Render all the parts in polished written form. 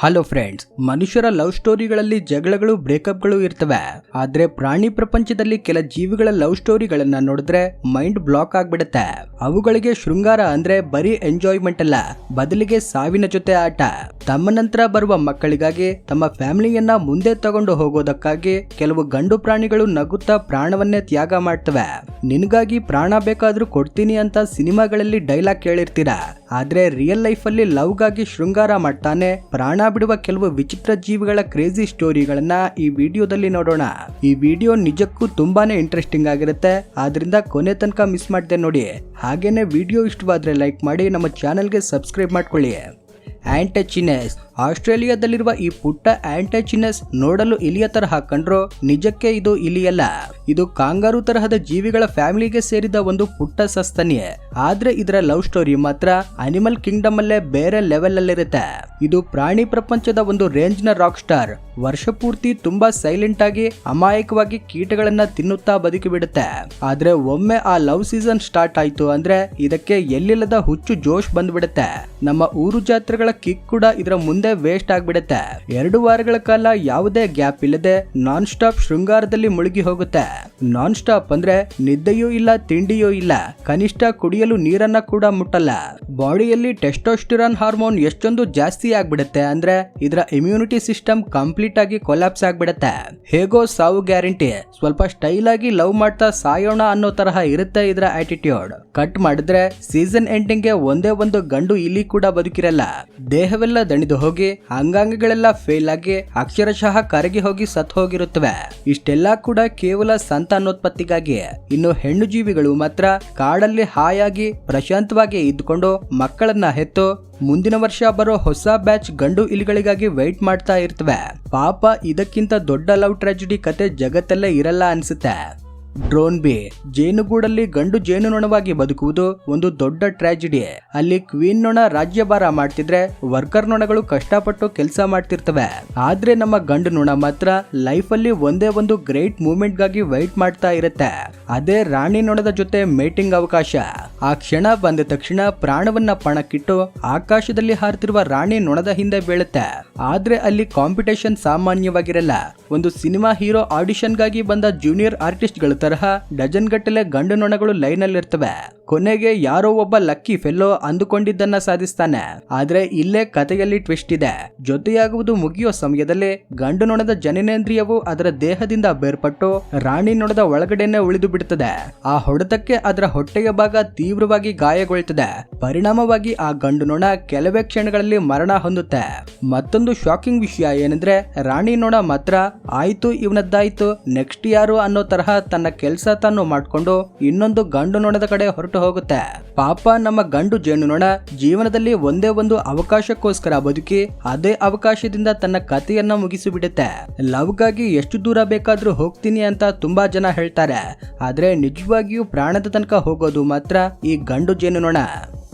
Hello friends, ಮನುಷ್ಯರ love ಸ್ಟೋರಿಗಳಲ್ಲಿ ಜಗಳಗಳು ಬ್ರೇಕಪ್ಗಳು ಇರ್ತವೆ. ಆದ್ರೆ ಪ್ರಾಣಿ ಪ್ರಪಂಚದಲ್ಲಿ ಕೆಲ ಜೀವಿಗಳ ಲವ್ ಸ್ಟೋರಿಗಳನ್ನ ನೋಡಿದ್ರೆ ಮೈಂಡ್ ಬ್ಲಾಕ್ ಆಗ್ಬಿಡುತ್ತೆ. ಅವುಗಳಿಗೆ ಶೃಂಗಾರ ಅಂದ್ರೆ ಬರೀ ಎಂಜಾಯ್ಮೆಂಟ್ ಅಲ್ಲ, ಬದಲಿಗೆ ಸಾವಿನ ಜೊತೆ ಆಟ. ತಮ್ಮ ನಂತರ ಬರುವ ಮಕ್ಕಳಿಗಾಗಿ ತಮ್ಮ ಫ್ಯಾಮಿಲಿಯನ್ನ ಮುಂದೆ ತಗೊಂಡು ಹೋಗೋದಕ್ಕಾಗಿ ಕೆಲವು ಗಂಡು ಪ್ರಾಣಿಗಳು ನಗುತ್ತಾ ಪ್ರಾಣವನ್ನೇ ತ್ಯಾಗ ಮಾಡ್ತವೆ. ನಿನಗಾಗಿ ಪ್ರಾಣ ಬೇಕಾದ್ರೂ ಕೊಡ್ತೀನಿ ಅಂತ ಸಿನಿಮಾಗಳಲ್ಲಿ ಡೈಲಾಗ್ ಕೇಳಿರ್ತೀರಾ. ಆದ್ರೆ ರಿಯಲ್ ಲೈಫ್ ಅಲ್ಲಿ ಲವ್ಗಾಗಿ ಶೃಂಗಾರ ಮಾಡ್ತಾನೆ ಪ್ರಾಣ ಬಿಡುವ ಕೆಲವು ವಿಚಿತ್ರ ಜೀವಿಗಳ ಕ್ರೇಜಿ ಸ್ಟೋರಿಗಳನ್ನ ಈ ವಿಡಿಯೋದಲ್ಲಿ ನೋಡೋಣ. ಈ ವಿಡಿಯೋ ನಿಜಕ್ಕೂ ತುಂಬಾನೇ ಇಂಟ್ರೆಸ್ಟಿಂಗ್ ಆಗಿರುತ್ತೆ, ಆದ್ರಿಂದ ಕೊನೆ ತನಕ ಮಿಸ್ ಮಾಡದೆ ನೋಡಿ. ಹಾಗೇನೆ ವಿಡಿಯೋ ಇಷ್ಟವಾದ್ರೆ ಲೈಕ್ ಮಾಡಿ, ನಮ್ಮ ಚಾನೆಲ್ಗೆ ಸಬ್ಸ್ಕ್ರೈಬ್ ಮಾಡ್ಕೊಳ್ಳಿ. ಆಂಟೆಚಿನೆಸ್. ಆಸ್ಟ್ರೇಲಿಯಾದಲ್ಲಿರುವ ಈ ಪುಟ್ಟ ಆಂಟೆಚಿನೆಸ್ ನೋಡಲು ಇಲಿಯ ತರಹ ಕಂಡ್ರು ನಿಜಕ್ಕೆ ಇದು ಇಲಿಯಲ್ಲ. ಇದು ಕಾಂಗಾರು ತರಹದ ಜೀವಿಗಳ ಫ್ಯಾಮಿಲಿಗೆ ಸೇರಿದ ಒಂದು ಪುಟ್ಟ ಸಸ್ತನಿ. ಆದ್ರೆ ಇದರ ಲವ್ ಸ್ಟೋರಿ ಮಾತ್ರ ಅನಿಮಲ್ ಕಿಂಗ್ಡಮ್ ಅಲ್ಲೇ ಬೇರೆ ಲೆವೆಲ್ ಅಲ್ಲಿರುತ್ತೆ. ಇದು ಪ್ರಾಣಿ ಪ್ರಪಂಚದ ಒಂದು ರೇಂಜ್ ನ ರಾಕ್ ಸ್ಟಾರ್. ವರ್ಷ ಪೂರ್ತಿ ತುಂಬಾ ಸೈಲೆಂಟ್ ಆಗಿ ಅಮಾಯಕವಾಗಿ ಕೀಟಗಳನ್ನ ತಿನ್ನುತ್ತಾ ಬದುಕಿ ಬಿಡುತ್ತೆ. ಆದ್ರೆ ಒಮ್ಮೆ ಆ ಲವ್ ಸೀಸನ್ ಸ್ಟಾರ್ಟ್ ಆಯ್ತು ಅಂದ್ರೆ ಇದಕ್ಕೆ ಎಲ್ಲಿಲ್ಲದ ಹುಚ್ಚು ಜೋಶ್ ಬಂದ್ಬಿಡುತ್ತೆ. ನಮ್ಮ ಊರು ಜಾತ್ರೆಗಳ ಕಿಕ್ ಕೂಡ ಇದರ ಮುಂದೆ ವೇಸ್ಟ್ ಆಗ್ಬಿಡುತ್ತೆ. 2 ವಾರಗಳ ಕಾಲ ಯಾವುದೇ ಗ್ಯಾಪ್ ಇಲ್ಲದೆ ನಾನ್ ಸ್ಟಾಪ್ ಶೃಂಗಾರದಲ್ಲಿ ಮುಳುಗಿ ಹೋಗುತ್ತೆ. ನಾನ್ ಸ್ಟಾಪ್ ಅಂದ್ರೆ ನಿದ್ದೆಯೂ ಇಲ್ಲ, ತಿಂಡಿಯೂ ಇಲ್ಲ, ಕನಿಷ್ಠ ಕುಡಿಯಲು ನೀರನ್ನ ಕೂಡ ಮುಟ್ಟಲ್ಲ. ಬಾಡಿಯಲ್ಲಿ ಟೆಸ್ಟೋಸ್ಟಿರಾನ್ ಹಾರ್ಮೋನ್ ಎಷ್ಟೊಂದು ಜಾಸ್ತಿ ಆಗ್ಬಿಡುತ್ತೆ ಅಂದ್ರೆ ಇದರ ಇಮ್ಯುನಿಟಿ ಸಿಸ್ಟಮ್ ಕಂಪ್ಲೀಟ್ ಆಗಿ ಕೊಲ್ಯಾಪ್ಸ್ ಆಗ್ಬಿಡುತ್ತೆ. ಹೇಗೋ ಸಾವು ಗ್ಯಾರಂಟಿ, ಸ್ವಲ್ಪ ಸ್ಟೈಲ್ ಆಗಿ ಲವ್ ಮಾಡ್ತಾ ಸಾಯೋಣ ಅನ್ನೋ ತರಹ ಇರುತ್ತೆ ಇದರ ಆಟಿಟ್ಯೂಡ್. ಕಟ್ ಮಾಡಿದ್ರೆ ಸೀಸನ್ ಎಂಡಿಂಗ್ ಗೆ ಒಂದೇ ಒಂದು ಗಂಡು ಇಲಿ ಕೂಡ ಬದುಕಿರಲ್ಲ. ದೇಹವೆಲ್ಲ ದಣಿದು ಹೋಗಿ ಅಂಗಾಂಗಗಳೆಲ್ಲ ಫೇಲ್ ಆಗಿ ಅಕ್ಷರಶಃ ಕರಗಿ ಹೋಗಿ ಸತ್ ಹೋಗಿರುತ್ತವೆ. ಇಷ್ಟೆಲ್ಲಾ ಕೂಡ ಕೇವಲ ಸಂತಾನೋತ್ಪತ್ತಿಗಾಗಿ. ಇನ್ನು ಹೆಣ್ಣು ಜೀವಿಗಳು ಮಾತ್ರ ಕಾಡಲ್ಲಿ ಹಾಯಾಗಿ ಪ್ರಶಾಂತವಾಗಿ ಇದ್ದುಕೊಂಡು ಮಕ್ಕಳನ್ನ ಹೆತ್ತು ಮುಂದಿನ ವರ್ಷ ಬರೋ ಹೊಸ ಬ್ಯಾಚ್ ಗಂಡು ಇಲಿಗಳಿಗಾಗಿ ವೆಯ್ಟ್ ಮಾಡ್ತಾ ಇರ್ತವೆ. ಪಾಪ, ಇದಕ್ಕಿಂತ ದೊಡ್ಡ ಲವ್ ಟ್ರಾಜಿಡಿ ಕತೆ ಜಗತ್ತಲ್ಲೇ ಇರಲ್ಲ ಅನ್ಸುತ್ತೆ. Drone B. ಜೇನುಗೂಡಲ್ಲಿ ಗಂಡು ಜೇನುನೊಣವಾಗಿ ಬದುಕುವುದು ಒಂದು ದೊಡ್ಡ ಟ್ರಾಜಿಡಿ. ಅಲ್ಲಿ ಕ್ವೀನ್ ನೊಣ ರಾಜ್ಯಭಾರ ಮಾಡ್ತಿದ್ರೆ ವರ್ಕರ್ ನೊಣಗಳು ಕಷ್ಟಪಟ್ಟು ಕೆಲಸ ಮಾಡ್ತಿರ್ತವೆ. ಆದ್ರೆ ನಮ್ಮ ಗಂಡು ನೊಣ ಮಾತ್ರ ಲೈಫ್ ಅಲ್ಲಿ ಒಂದೇ ಒಂದು ಗ್ರೇಟ್ ಮೂವ್ಮೆಂಟ್ ಗಾಗಿ ವೈಟ್ ಮಾಡ್ತಾ ಇರುತ್ತೆ. ಅದೇ ರಾಣಿ ನೊಣದ ಜೊತೆ ಮೇಟಿಂಗ್ ಅವಕಾಶ. ಆ ಕ್ಷಣ ಬಂದ ತಕ್ಷಣ ಪ್ರಾಣವನ್ನ ಪಣಕ್ಕಿಟ್ಟು ಆಕಾಶದಲ್ಲಿ ಹಾರ್ತಿರುವ ರಾಣಿ ನೊಣದ ಹಿಂದೆ ಬೀಳುತ್ತೆ. ಆದ್ರೆ ಅಲ್ಲಿ ಕಾಂಪಿಟೇಷನ್ ಸಾಮಾನ್ಯವಾಗಿರಲ್ಲ. ಒಂದು ಸಿನಿಮಾ ಹೀರೋ ಆಡಿಷನ್ ಗಾಗಿ ಬಂದ ಜೂನಿಯರ್ ಆರ್ಟಿಸ್ಟ್ ಗಳ ತರಹ ಡಜನ್ ಗಟ್ಟಲೆ ಗಂಡು ನೊಣಗಳು ಲೈನ್ ಅಲ್ಲಿ ಇರ್ತವೆ. ಕೊನೆಗೆ ಯಾರೋ ಒಬ್ಬ ಲಕ್ಕಿ ಫೆಲ್ಲೋ ಅಂದುಕೊಂಡಿದ್ದನ್ನ ಸಾಧಿಸ್ತಾನೆ. ಆದ್ರೆ ಇಲ್ಲೇ ಕಥೆಯಲ್ಲಿ ಟ್ವಿಸ್ಟ್ ಇದೆ. ಜೊತೆಯಾಗುವುದು ಮುಗಿಯೋ ಸಮಯದಲ್ಲಿ ಗಂಡು ನೊಣದ ಜನನೇಂದ್ರಿಯವು ಅದರ ದೇಹದಿಂದ ಬೇರ್ಪಟ್ಟು ರಾಣಿ ನೊಣದ ಒಳಗಡೆನೆ ಉಳಿದು ಬಿಡುತ್ತದೆ. ಆ ಹೊಡೆತಕ್ಕೆ ಅದರ ಹೊಟ್ಟೆಯ ಭಾಗ ತೀವ್ರವಾಗಿ ಗಾಯಗೊಳ್ಳುತ್ತದೆ. ಪರಿಣಾಮವಾಗಿ ಆ ಗಂಡು ನೊಣ ಕೆಲವೇ ಕ್ಷಣಗಳಲ್ಲಿ ಮರಣ ಹೊಂದುತ್ತೆ. ಮತ್ತೊಂದು ಶಾಕಿಂಗ್ ವಿಷಯ ಏನಂದ್ರೆ ರಾಣಿ ನೊಣ ಮಾತ್ರ ಆಯ್ತು ಇವನದ್ದಾಯ್ತು ನೆಕ್ಸ್ಟ್ ಯಾರು ಅನ್ನೋ ತರಹ ತನ್ನ ಕೆಲಸ ತಾನು ಮಾಡ್ಕೊಂಡು ಇನ್ನೊಂದು ಗಂಡು ನೊಣದ ಕಡೆ ಹೊರಟು ಹೋಗುತ್ತೆ. ಪಾಪ, ನಮ್ಮ ಗಂಡು ಜೇನು ನೊಣ ಜೀವನದಲ್ಲಿ ಒಂದೇ ಒಂದು ಅವಕಾಶಕ್ಕೋಸ್ಕರ ಬದುಕಿ ಅದೇ ಅವಕಾಶದಿಂದ ತನ್ನ ಕಥೆಯನ್ನ ಮುಗಿಸಿಬಿಡುತ್ತೆ. ಲವ್ಗಾಗಿ ಎಷ್ಟು ದೂರ ಬೇಕಾದ್ರೂ ಹೋಗ್ತೀನಿ ಅಂತ ತುಂಬಾ ಜನ ಹೇಳ್ತಾರೆ. ಆದ್ರೆ ನಿಜವಾಗಿಯೂ ಪ್ರಾಣದ ತನಕ ಹೋಗೋದು ಮಾತ್ರ ಈ ಗಂಡು ಜೇನು ನೊಣ.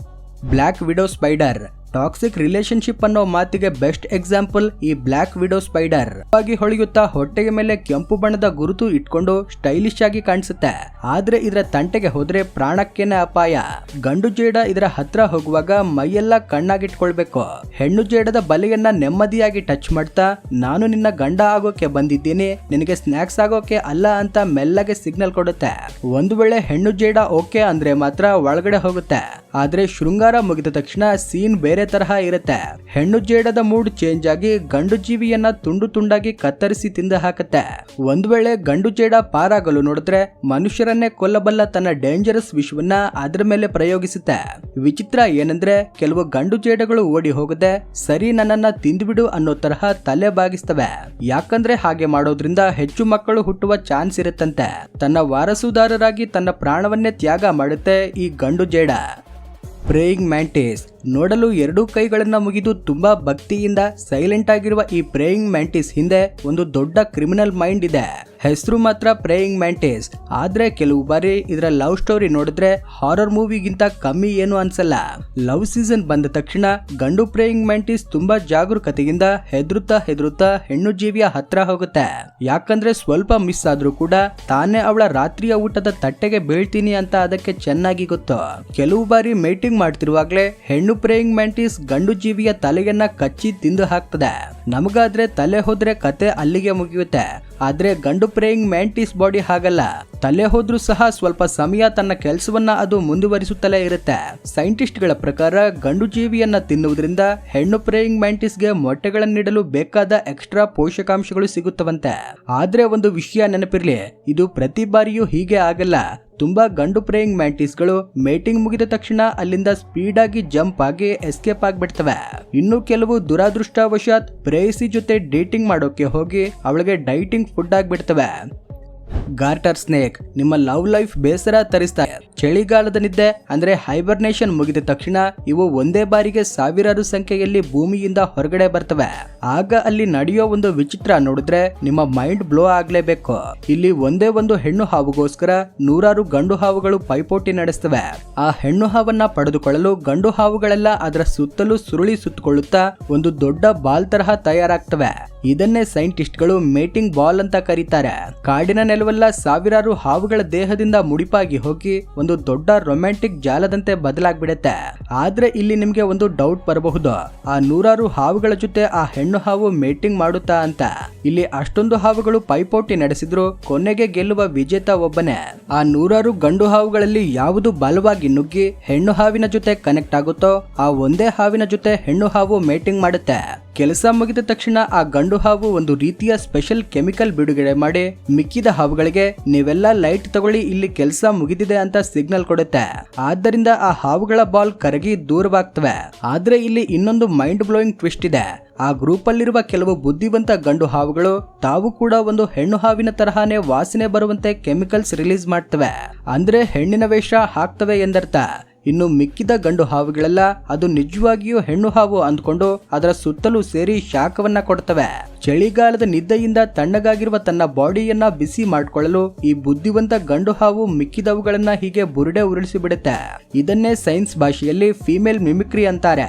Black widow spider. Toxic relationship ಅನ್ನೋ ಮಾತಿಗೆ ಬೆಸ್ಟ್ ಎಕ್ಸಾಂಪಲ್ ಈ ಬ್ಲ್ಯಾಕ್ ವಿಡೋ ಸ್ಪೈಡರ್. ಆಗಿ ಹೊಳೆಯುತ್ತಾ ಹೊಟ್ಟೆಯ ಮೇಲೆ ಕೆಂಪು ಬಣ್ಣದ ಗುರುತು ಇಟ್ಕೊಂಡು ಸ್ಟೈಲಿಶ್ ಆಗಿ ಕಾಣಿಸುತ್ತೆ. ಆದ್ರೆ ಇದರ ತಂಟೆಗೆ ಹೋದ್ರೆ ಪ್ರಾಣಕ್ಕೇನೆ ಅಪಾಯ. ಗಂಡು ಜೇಡ ಇದರ ಹತ್ರ ಹೋಗುವಾಗ ಮೈಯೆಲ್ಲ ಕಣ್ಣಾಗಿಟ್ಕೊಳ್ಬೇಕು. ಹೆಣ್ಣು ಜೇಡದ ಬಲೆಯನ್ನ ನೆಮ್ಮದಿಯಾಗಿ ಟಚ್ ಮಾಡ್ತಾ ನಾನು ನಿನ್ನ ಗಂಡ ಆಗೋಕೆ ಬಂದಿದ್ದೀನಿ, ನಿನಗೆ ಸ್ನಾಕ್ಸ್ ಆಗೋಕೆ ಅಲ್ಲ ಅಂತ ಮೆಲ್ಲಗೆ ಸಿಗ್ನಲ್ ಕೊಡುತ್ತೆ. ಒಂದು ವೇಳೆ ಹೆಣ್ಣು ಜೇಡ ಓಕೆ ಅಂದ್ರೆ ಮಾತ್ರ ಒಳಗಡೆ ಹೋಗುತ್ತೆ. ಆದ್ರೆ ಶೃಂಗಾರ ಮುಗಿದ ತಕ್ಷಣ ಸೀನ್ ಬೇರೆ ತರಹ ಇರುತ್ತೆ. ಹೆಣ್ಣು ಜೇಡದ ಮೂಡ್ ಚೇಂಜ್ ಆಗಿ ಗಂಡು ಜೀವಿಯನ್ನ ತುಂಡು ತುಂಡಾಗಿ ಕತ್ತರಿಸಿ ತಿಂದು ಹಾಕುತ್ತೆ. ಒಂದು ವೇಳೆ ಗಂಡು ಜೇಡ ಪಾರಾಗಲು ನೋಡಿದ್ರೆ ಮನುಷ್ಯರನ್ನೇ ಕೊಲ್ಲಬಲ್ಲ ತನ್ನ ಡೇಂಜರಸ್ ವಿಷವನ್ನ ಅದರ ಮೇಲೆ ಪ್ರಯೋಗಿಸುತ್ತೆ. ವಿಚಿತ್ರ ಏನಂದ್ರೆ ಕೆಲವು ಗಂಡು ಜೇಡಗಳು ಓಡಿ ಹೋಗದೆ ಸರಿ ನನ್ನನ್ನ ತಿಂದುಬಿಡು ಅನ್ನೋ ತರಹ ತಲೆ ಬಾಗಿಸ್ತವೆ. ಯಾಕಂದ್ರೆ ಹಾಗೆ ಮಾಡೋದ್ರಿಂದ ಹೆಚ್ಚು ಮಕ್ಕಳು ಹುಟ್ಟುವ ಚಾನ್ಸ್ ಇರುತ್ತಂತೆ. ತನ್ನ ವಾರಸುದಾರರಾಗಿ ತನ್ನ ಪ್ರಾಣವನ್ನೇ ತ್ಯಾಗ ಮಾಡುತ್ತೆ ಈ ಗಂಡು ಜೇಡ. Praying mantis. ನೋಡಲು 2 ಕೈಗಳನ್ನ ಮುಗಿದು ತುಂಬಾ ಭಕ್ತಿಯಿಂದ ಸೈಲೆಂಟ್ ಆಗಿರುವ ಈ ಪ್ರೇಯಿಂಗ್ ಮ್ಯಾಂಟಿಸ್ ಹಿಂದೆ ಒಂದು ದೊಡ್ಡ ಕ್ರಿಮಿನಲ್ ಮೈಂಡ್ ಇದೆ. ಹೆಸರು ಮಾತ್ರ ಪ್ರೇಯಿಂಗ್ ಮ್ಯಾಂಟಿಸ್. ಆದ್ರೆ ಕೆಲವು ಬಾರಿ ಇದರ ಲವ್ ಸ್ಟೋರಿ ನೋಡಿದ್ರೆ ಹಾರರ್ ಮೂವಿಗಿಂತ ಕಮ್ಮಿ ಏನು ಅನ್ಸಲ್ಲ. ಲವ್ ಸೀಸನ್ ಬಂದ ತಕ್ಷಣ ಗಂಡು ಪ್ರೇಯಿಂಗ್ ಮ್ಯಾಂಟಿಸ್ ತುಂಬಾ ಜಾಗರೂಕತೆಯಿಂದ ಹೆದರುತ್ತಾ ಹೆಣ್ಣು ಜೀವಿಯ ಹತ್ರ ಹೋಗುತ್ತೆ. ಯಾಕಂದ್ರೆ ಸ್ವಲ್ಪ ಮಿಸ್ ಆದ್ರೂ ಕೂಡ ತಾನೇ ಅವಳ ರಾತ್ರಿಯ ಊಟದ ತಟ್ಟೆಗೆ ಬೀಳ್ತೀನಿ ಅಂತ ಅದಕ್ಕೆ ಚೆನ್ನಾಗಿ ಗೊತ್ತು. ಕೆಲವು ಬಾರಿ ಮೇಟಿಂಗ್ ಮಾಡ್ತಿರುವಾಗ್ಲೇ ಹೆಣ್ಣು ಹೆಣ್ಣು ಪ್ರೇಯಿಂಗ್ ಮ್ಯಾಂಟಿಸ್ ಗಂಡು ಜೀವಿಯ ತಲೆಯನ್ನ ಕಚ್ಚಿ ತಿಂದು ಹಾಕ್ತದೆ. ನಮಗಾದ್ರೆ ತಲೆ ಹೋದ್ರೆ ಕತೆ ಅಲ್ಲಿಗೆ ಮುಗಿಯುತ್ತೆ. ಆದ್ರೆ ಗಂಡು ಪ್ರೇಯಿಂಗ್ ಮ್ಯಾಂಟಿಸ್ ಬಾಡಿ ಹಾಗಲ್ಲ. ತಲೆ ಹೋದ್ರೂ ಸಹ ಸ್ವಲ್ಪ ಸಮಯ ತನ್ನ ಕೆಲಸವನ್ನ ಅದು ಮುಂದುವರಿಸುತ್ತಲೇ ಇರುತ್ತೆ. ಸೈಂಟಿಸ್ಟ್ ಗಳ ಪ್ರಕಾರ ಗಂಡು ಜೀವಿಯನ್ನ ತಿನ್ನುವುದರಿಂದ ಹೆಣ್ಣು ಪ್ರೇಯಿಂಗ್ ಮ್ಯಾಂಟಿಸ್ಗೆ ಮೊಟ್ಟೆಗಳನ್ನಿಡಲು ಬೇಕಾದ ಎಕ್ಸ್ಟ್ರಾ ಪೋಷಕಾಂಶಗಳು ಸಿಗುತ್ತವಂತೆ. ಆದ್ರೆ ಒಂದು ವಿಷಯ ನೆನಪಿರ್ಲಿ, ಇದು ಪ್ರತಿ ಬಾರಿಯೂ ಹೀಗೆ ಆಗಲ್ಲ. ತುಂಬಾ ಗಂಡು ಪ್ರೇಯಿಂಗ್ ಮ್ಯಾಂಟಿಸ್ಗಳು ಮೇಟಿಂಗ್ ಮುಗಿದ ತಕ್ಷಣ ಅಲ್ಲಿಂದ ಸ್ಪೀಡ್ ಆಗಿ ಜಂಪ್ ಆಗಿ ಎಸ್ಕೇಪ್ ಆಗ್ಬಿಡ್ತವೆ. ಇನ್ನು ಕೆಲವು ದುರಾದೃಷ್ಟವಶಾತ್ ಪ್ರೇಯಸಿ ಜೊತೆ ಡೇಟಿಂಗ್ ಮಾಡೋಕೆ ಹೋಗಿ ಅವಳಿಗೆ ಡೈಟಿಂಗ್ ಫುಡ್ ಆಗ್ಬಿಡ್ತವೆ. ಗಾರ್ಟರ್ ಸ್ನೇಕ್ ನಿಮ್ಮ ಲವ್ ಲೈಫ್ ಬೇಸರ ತರಿಸ್ತಾರೆ. ಚಳಿಗಾಲದ ನಿದ್ದೆ ಅಂದ್ರೆ ಹೈಬರ್ನೇಷನ್ ಮುಗಿದ ತಕ್ಷಣ ಇವು ಒಂದೇ ಬಾರಿಗೆ ಸಾವಿರಾರು ಸಂಖ್ಯೆಯಲ್ಲಿ ಭೂಮಿಯಿಂದ ಹೊರಗಡೆ ಬರ್ತವೆ. ಆಗ ಅಲ್ಲಿ ನಡೆಯೋ ಒಂದು ವಿಚಿತ್ರ ನೋಡಿದ್ರೆ ನಿಮ್ಮ ಮೈಂಡ್ ಬ್ಲೋ ಆಗ್ಲೇಬೇಕು. ಇಲ್ಲಿ ಒಂದೇ ಒಂದು ಹೆಣ್ಣು ಹಾವುಗೋಸ್ಕರ ನೂರಾರು ಗಂಡು ಹಾವುಗಳು ಪೈಪೋಟಿ ನಡೆಸ್ತವೆ. ಆ ಹೆಣ್ಣು ಹಾವನ್ನ ಪಡೆದುಕೊಳ್ಳಲು ಗಂಡು ಹಾವುಗಳೆಲ್ಲ ಅದರ ಸುತ್ತಲೂ ಸುರುಳಿ ಸುತ್ತಕೊಳ್ಳುತ್ತಾ ಒಂದು ದೊಡ್ಡ ಬಾಲ್ ತರಹ ತಯಾರಾಗ್ತವೆ. ಇದನ್ನೇ ಸೈಂಟಿಸ್ಟ್ಗಳು ಮೇಟಿಂಗ್ ಬಾಲ್ ಅಂತ ಕರೀತಾರೆ. ಕಾಡಿನ ನೆಲವೆಲ್ಲ ಸಾವಿರಾರು ಹಾವುಗಳ ದೇಹದಿಂದ ಮುಡಿಪಾಗಿ ಹೋಗಿ ಒಂದು ದೊಡ್ಡ ರೊಮ್ಯಾಂಟಿಕ್ ಜಾಲದಂತೆ ಬದಲಾಗ್ಬಿಡುತ್ತೆ. ಆದ್ರೆ ಇಲ್ಲಿ ನಿಮ್ಗೆ ಒಂದು ಡೌಟ್ ಬರಬಹುದು, ಆ ನೂರಾರು ಹಾವುಗಳ ಜೊತೆ ಆ ಹೆಣ್ಣು ಹಾವು ಮೇಟಿಂಗ್ ಮಾಡುತ್ತಾ ಅಂತ. ಇಲ್ಲಿ ಅಷ್ಟೊಂದು ಹಾವುಗಳು ಪೈಪೋಟಿ ನಡೆಸಿದ್ರು ಕೊನೆಗೆ ಗೆಲ್ಲುವ ವಿಜೇತ ಒಬ್ಬನೇ. ಆ ನೂರಾರು ಗಂಡು ಹಾವುಗಳಲ್ಲಿ ಯಾವುದು ಬಲವಾಗಿ ನುಗ್ಗಿ ಹೆಣ್ಣು ಹಾವಿನ ಜೊತೆ ಕನೆಕ್ಟ್ ಆಗುತ್ತೋ ಆ ಒಂದೇ ಹಾವಿನ ಜೊತೆ ಹೆಣ್ಣು ಹಾವು ಮೇಟಿಂಗ್ ಮಾಡುತ್ತೆ. ಕೆಲಸ ಮುಗಿದ ತಕ್ಷಣ ಆ ಗಂಡು ಹಾವು ಒಂದು ರೀತಿಯ ಸ್ಪೆಷಲ್ ಕೆಮಿಕಲ್ ಬಿಡುಗಡೆ ಮಾಡಿ ಮಿಕ್ಕಿದ ಹಾವುಗಳಿಗೆ ನೀವೆಲ್ಲ ಲೈಟ್ ತಗೊಳ್ಳಿ, ಇಲ್ಲಿ ಕೆಲಸ ಮುಗಿದಿದೆ ಅಂತ ಸಿಗ್ನಲ್ ಕೊಡುತ್ತೆ. ಆದ್ದರಿಂದ ಆ ಹಾವುಗಳ ಬಾಲ್ ಕರಗಿ ದೂರವಾಗ್ತವೆ. ಆದ್ರೆ ಇಲ್ಲಿ ಇನ್ನೊಂದು ಮೈಂಡ್ ಬ್ಲೋಯಿಂಗ್ ಟ್ವಿಸ್ಟ್ ಇದೆ. ಆ ಗ್ರೂಪ್ ಅಲ್ಲಿರುವ ಕೆಲವು ಬುದ್ಧಿವಂತ ಗಂಡು ಹಾವುಗಳು ತಾವು ಕೂಡ ಒಂದು ಹೆಣ್ಣು ಹಾವಿನ ತರಹನೇ ವಾಸನೆ ಬರುವಂತೆ ಕೆಮಿಕಲ್ಸ್ ರಿಲೀಸ್ ಮಾಡ್ತವೆ. ಅಂದ್ರೆ ಹೆಣ್ಣಿನ ವೇಷ ಹಾಕ್ತವೆ ಎಂದರ್ಥ. ಇನ್ನು ಮಿಕ್ಕಿದ ಗಂಡು ಹಾವುಗಳೆಲ್ಲ ಅದು ನಿಜವಾಗಿಯೂ ಹೆಣ್ಣು ಹಾವು ಅಂದ್ಕೊಂಡು ಅದರ ಸುತ್ತಲೂ ಸೇರಿ ಶಾಖವನ್ನ ಕೊಡ್ತವೆ. ಚಳಿಗಾಲದ ನಿದ್ದೆಯಿಂದ ತಣ್ಣಗಾಗಿರುವ ತನ್ನ ಬಾಡಿಯನ್ನ ಬಿಸಿ ಮಾಡಿಕೊಳ್ಳಲು ಈ ಬುದ್ಧಿವಂತ ಗಂಡು ಹಾವು ಮಿಕ್ಕಿದವುಗಳನ್ನ ಹೀಗೆ ಬುರುಡೆ ಉರುಳಿಸಿ ಬಿಡುತ್ತೆ. ಇದನ್ನೇ ಸೈನ್ಸ್ ಭಾಷೆಯಲ್ಲಿ ಫೀಮೇಲ್ ಮಿಮಿಕ್ರಿ ಅಂತಾರೆ.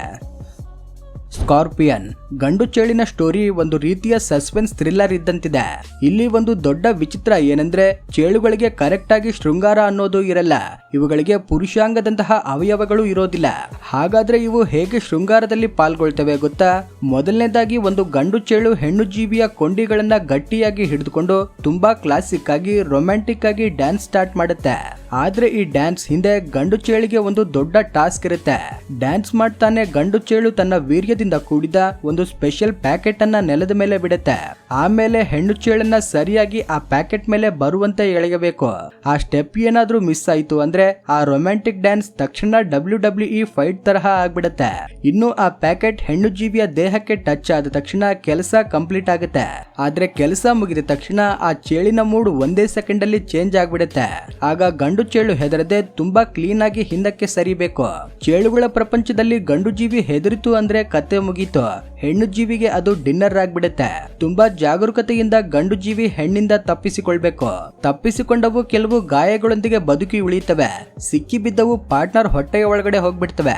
ಸ್ಕಾರ್ಪಿಯನ್ ಗಂಡು ಚೇಳಿನ ಸ್ಟೋರಿ ಒಂದು ರೀತಿಯ ಸಸ್ಪೆನ್ಸ್ ಥ್ರಿಲ್ಲರ್ ಇದ್ದಂತಿದೆ. ಇಲ್ಲಿ ಒಂದು ದೊಡ್ಡ ವಿಚಿತ್ರ ಏನಂದ್ರೆ ಚೇಳುಗಳಿಗೆ ಕರೆಕ್ಟ್ ಆಗಿ ಶೃಂಗಾರ ಅನ್ನೋದು ಇರಲ್ಲ. ಇವುಗಳಿಗೆ ಪುರುಷಾಂಗದಂತಹ ಅವಯವಗಳು ಇರೋದಿಲ್ಲ. ಹಾಗಾದ್ರೆ ಇವು ಹೇಗೆ ಶೃಂಗಾರದಲ್ಲಿ ಪಾಲ್ಗೊಳ್ತವೆ ಗೊತ್ತಾ? ಮೊದಲನೇದಾಗಿ ಒಂದು ಗಂಡು ಚೇಳು ಹೆಣ್ಣು ಜೀವಿಯ ಕೊಂಡಿಗಳನ್ನ ಗಟ್ಟಿಯಾಗಿ ಹಿಡಿದುಕೊಂಡು ತುಂಬಾ ಕ್ಲಾಸಿಕ್ ಆಗಿ ರೊಮ್ಯಾಂಟಿಕ್ ಆಗಿ ಡ್ಯಾನ್ಸ್ ಸ್ಟಾರ್ಟ್ ಮಾಡುತ್ತೆ. ಆದ್ರೆ ಈ ಡ್ಯಾನ್ಸ್ ಹಿಂದೆ ಗಂಡು ಚೇಳಿಗೆ ಒಂದು ದೊಡ್ಡ ಟಾಸ್ಕ್ ಇರುತ್ತೆ. ಡ್ಯಾನ್ಸ್ ಮಾಡ್ತಾನೆ ಗಂಡು ಚೇಳು ತನ್ನ ವೀರ್ಯದಿಂದ ಕೂಡಿದ ಒಂದು ಸ್ಪೆಷಲ್ ಪ್ಯಾಕೆಟ್ ಅನ್ನ ನೆಲದ ಮೇಲೆ ಬಿಡುತ್ತೆ. ಆಮೇಲೆ ಹೆಣ್ಣು ಚೇಳನ್ನ ಸರಿಯಾಗಿ ಆ ಪ್ಯಾಕೆಟ್ ಮೇಲೆ ಬರುವಂತೆ ಎಳೆಯಬೇಕು. ಆ ಸ್ಟೆಪ್ ಏನಾದ್ರೂ ಮಿಸ್ ಆಯ್ತು ಅಂದ್ರೆ ಆ ರೊಮ್ಯಾಂಟಿಕ್ ಡ್ಯಾನ್ಸ್ ತಕ್ಷಣ WWE ಫೈಟ್ ತರಹ ಆಗ್ಬಿಡುತ್ತೆ. ಇನ್ನು ಆ ಪ್ಯಾಕೆಟ್ ಹೆಣ್ಣು ಜೀವಿಯ ದೇಹಕ್ಕೆ ಟಚ್ ಆದ ತಕ್ಷಣ ಕೆಲಸ ಕಂಪ್ಲೀಟ್ ಆಗುತ್ತೆ. ಆದ್ರೆ ಕೆಲಸ ಮುಗಿದ ತಕ್ಷಣ ಆ ಚೇಳಿನ ಮೂಡ್ ಒಂದೇ ಸೆಕೆಂಡ್ ಅಲ್ಲಿ ಚೇಂಜ್ ಆಗ್ಬಿಡುತ್ತೆ. ಆಗ ಗಂಡು ಚೇಳು ಹೆದರದೆ ತುಂಬಾ ಕ್ಲೀನ್ ಆಗಿ ಹಿಂದಕ್ಕೆ ಸರಿಬೇಕು. ಚೇಳುಗಳ ಪ್ರಪಂಚದಲ್ಲಿ ಗಂಡು ಜೀವಿ ಹೆದರಿತು ಅಂದ್ರೆ ಕತೆ ಮುಗೀತು. ಹೆಣ್ಣು ಜೀವಿಗೆ ಅದು ಡಿನ್ನರ್ ಆಗ್ಬಿಡುತ್ತೆ. ತುಂಬಾ ಜಾಗರೂಕತೆಯಿಂದ ಗಂಡು ಜೀವಿ ಹೆಣ್ಣಿಂದ ತಪ್ಪಿಸಿಕೊಳ್ಬೇಕು. ತಪ್ಪಿಸಿಕೊಂಡವು ಕೆಲವು ಗಾಯಗಳೊಂದಿಗೆ ಬದುಕಿ ಉಳಿಯುತ್ತವೆ. ಸಿಕ್ಕಿ ಬಿದ್ದವು ಪಾರ್ಟ್ನರ್ ಹೊಟ್ಟೆಯ ಒಳಗಡೆ ಹೋಗ್ಬಿಡ್ತವೆ.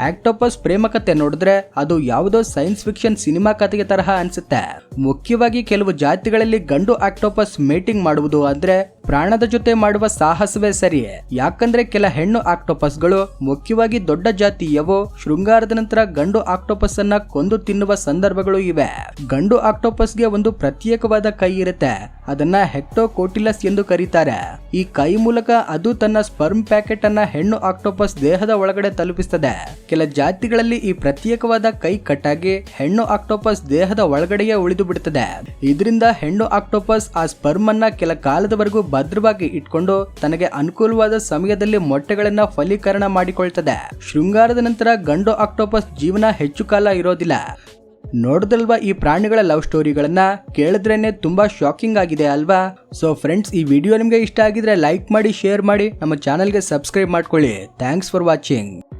ಆಕ್ಟೋಪಸ್ ಪ್ರೇಮ ಕತೆ ನೋಡಿದ್ರೆ ಅದು ಯಾವುದೋ ಸೈನ್ಸ್ ಫಿಕ್ಷನ್ ಸಿನಿಮಾ ಕಥೆಯ ತರಹ ಅನ್ಸುತ್ತೆ. ಮುಖ್ಯವಾಗಿ ಕೆಲವು ಜಾತಿಗಳಲ್ಲಿ ಗಂಡು ಆಕ್ಟೋಪಸ್ ಮೇಟಿಂಗ್ ಮಾಡುವುದು ಅಂದ್ರೆ ಪ್ರಾಣದ ಜೊತೆ ಮಾಡುವ ಸಾಹಸವೇ ಸರಿ. ಯಾಕಂದ್ರೆ ಕೆಲ ಹೆಣ್ಣು ಆಕ್ಟೋಪಸ್ಗಳು, ಮುಖ್ಯವಾಗಿ ದೊಡ್ಡ ಜಾತಿಯವು, ಶೃಂಗಾರದ ನಂತರ ಗಂಡು ಆಕ್ಟೋಪಸ್ ಅನ್ನ ಕೊಂದು ತಿನ್ನುವ ಸಂದರ್ಭಗಳು ಇವೆ. ಗಂಡು ಆಕ್ಟೋಪಸ್ಗೆ ಒಂದು ಪ್ರತ್ಯೇಕವಾದ ಕೈ ಇರುತ್ತೆ. ಅದನ್ನ ಹೆಕ್ಟೋಕೋಟಿಲಸ್ ಎಂದು ಕರೀತಾರೆ. ಈ ಕೈ ಮೂಲಕ ಅದು ತನ್ನ ಸ್ಪರ್ಮ್ ಪ್ಯಾಕೆಟ್ ಅನ್ನ ಹೆಣ್ಣು ಆಕ್ಟೋಪಸ್ ದೇಹದ ಒಳಗಡೆ ತಲುಪಿಸ್ತದೆ. ಕೆಲ ಜಾತಿಗಳಲ್ಲಿ ಈ ಪ್ರತ್ಯೇಕವಾದ ಕೈ ಕಟ್ಟಾಗಿ ಹೆಣ್ಣು ಆಕ್ಟೋಪಸ್ ದೇಹದ ಒಳಗಡೆಯೇ ಉಳಿದು ಬಿಡುತ್ತದೆ. ಇದರಿಂದ ಹೆಣ್ಣು ಆಕ್ಟೋಪಸ್ ಆ ಸ್ಪರ್ಮ್ ಅನ್ನ ಕೆಲ ಕಾಲದವರೆಗೂ ಭದ್ರವಾಗಿ ಇಟ್ಕೊಂಡು ತನಗೆ ಅನುಕೂಲವಾದ ಸಮಯದಲ್ಲಿ ಮೊಟ್ಟೆಗಳನ್ನ ಫಲೀಕರಣ ಮಾಡಿಕೊಳ್ತದೆ. ಶೃಂಗಾರದ ನಂತರ ಗಂಡು ಆಕ್ಟೋಪಸ್ ಜೀವನ ಹೆಚ್ಚು ಕಾಲ ಇರೋದಿಲ್ಲ. ನೋಡ್ದಲ್ವಾ ಈ ಪ್ರಾಣಿಗಳ ಲವ್ ಸ್ಟೋರಿಗಳನ್ನ? ಕೇಳಿದ್ರೇನೆ ತುಂಬಾ ಶಾಕಿಂಗ್ ಆಗಿದೆ ಅಲ್ವಾ? ಸೊ ಫ್ರೆಂಡ್ಸ್, ಈ ವಿಡಿಯೋ ನಿಮ್ಗೆ ಇಷ್ಟ ಆಗಿದ್ರೆ ಲೈಕ್ ಮಾಡಿ, ಶೇರ್ ಮಾಡಿ, ನಮ್ಮ ಚಾನಲ್ಗೆ ಸಬ್ಸ್ಕ್ರೈಬ್ ಮಾಡ್ಕೊಳ್ಳಿ. Thanks for watching.